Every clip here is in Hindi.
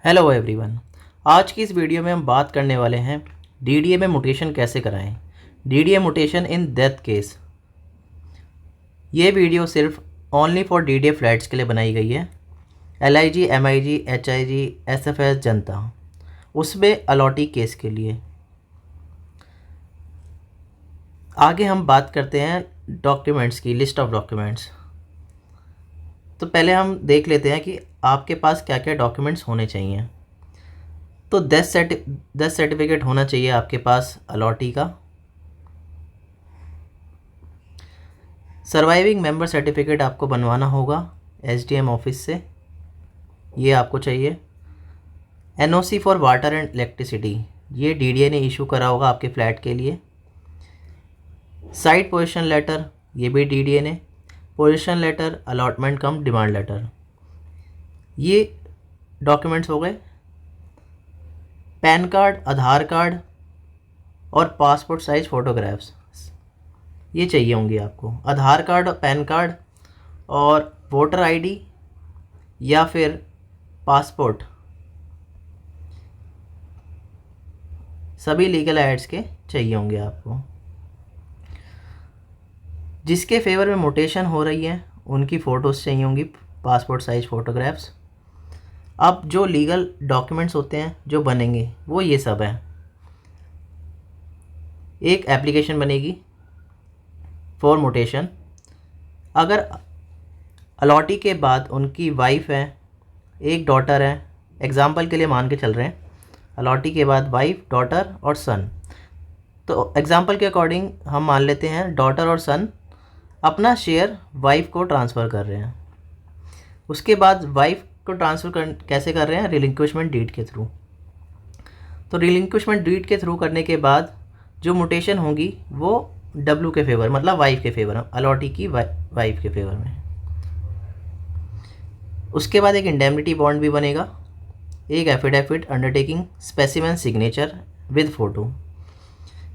Hello everyone. आज की इस वीडियो में हम बात करने वाले हैं डीडीए में म्यूटेशन कैसे कराएं। DDA mutation in death case. ये वीडियो सिर्फ ओनली फॉर डीडीए फ्लैट्स के लिए बनाई गई है। एलआईजी, एमआईजी, एचआईजी, एसएफएस, जनता, उसमें अलॉटी केस के लिए। आगे हम बात करते हैं डॉक्यूमेंट्स की, लिस्ट ऑफ डॉक्यूमेंट्स। तो पहले हम देख लेते हैं कि आपके पास क्या क्या डॉक्यूमेंट्स होने चाहिए। तो डेथ सर्टिफिकेट होना चाहिए आपके पास अलॉटी का। सर्वाइविंग मेंबर सर्टिफिकेट आपको बनवाना होगा एसडीएम ऑफिस से, ये आपको चाहिए। NOC for water and electricity, ये डीडीए ने इशू करा होगा आपके फ्लैट के लिए। साइट पोजीशन लेटर, ये भी डीडीए ने। पोजीशन लेटर, अलॉटमेंट कम डिमांड लेटर, ये डॉक्यूमेंट्स हो गए। पैन कार्ड, आधार कार्ड और पासपोर्ट साइज फ़ोटोग्राफ्स, ये चाहिए होंगी आपको। आधार कार्ड, पैन कार्ड और वोटर आईडी या फिर पासपोर्ट, सभी लीगल एड्स के चाहिए होंगे आपको। जिसके फेवर में म्यूटेशन हो रही है उनकी फ़ोटोज़ चाहिए होंगी, पासपोर्ट साइज फ़ोटोग्राफ्स। अब जो लीगल डॉक्यूमेंट्स होते हैं जो बनेंगे वो ये सब हैं। एक एप्लीकेशन बनेगी फॉर म्यूटेशन। अगर अलॉटी के बाद उनकी वाइफ है, एक डॉटर है, एग्जाम्पल के लिए मान के चल रहे हैं, अलॉटी के बाद वाइफ, डॉटर और सन। तो एग्जाम्पल के अकॉर्डिंग हम मान लेते हैं डॉटर और सन अपना शेयर वाइफ को ट्रांसफ़र कर रहे हैं। उसके बाद वाइफ को ट्रांसफ़र कैसे कर रहे हैं? रिलिंक्विशमेंट डीड के थ्रू। तो रिलिंक्विशमेंट डीड के थ्रू करने के बाद जो म्यूटेशन होगी वो डब्ल्यू के फेवर, मतलब वाइफ के फेवर, अलॉटी की वाइफ के फेवर में। उसके बाद एक इंडेमनिटी बॉन्ड भी बनेगा, एक affidavit undertaking specimen signature with photo,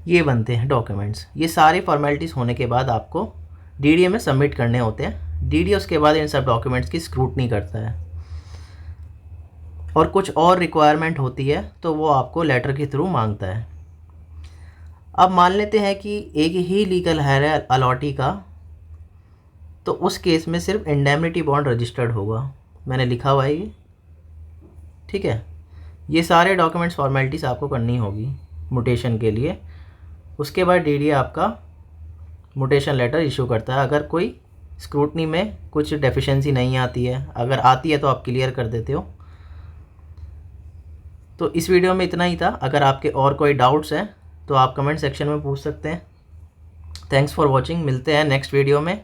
ये बनते हैं डॉक्यूमेंट्स। ये सारी फॉर्मेलिटीज़ होने के बाद आपको डीडीए में सबमिट करने होते हैं। डीडीए उसके बाद इन सब डॉक्यूमेंट्स की स्क्रूटनी करता है और कुछ और रिक्वायरमेंट होती है तो वो आपको लेटर के थ्रू मांगता है। अब मान लेते हैं कि एक ही लीगल हेयर है अलॉटी का, तो उस केस में सिर्फ इंडेमनिटी बॉन्ड रजिस्टर्ड होगा, मैंने लिखा हुआ है ये, ठीक है। ये सारे डॉक्यूमेंट्स फॉर्मेलिटीज़ आपको करनी होगी म्यूटेशन के लिए। उसके बाद डीडीए आपका म्यूटेशन लेटर इशू करता है। अगर कोई स्क्रूटनी में कुछ डेफिशिएंसी नहीं आती है, अगर आती है तो आप क्लियर कर देते हो। तो इस वीडियो में इतना ही था। अगर आपके और कोई डाउट्स हैं तो आप कमेंट सेक्शन में पूछ सकते हैं। Thanks for watching. मिलते हैं नेक्स्ट वीडियो में।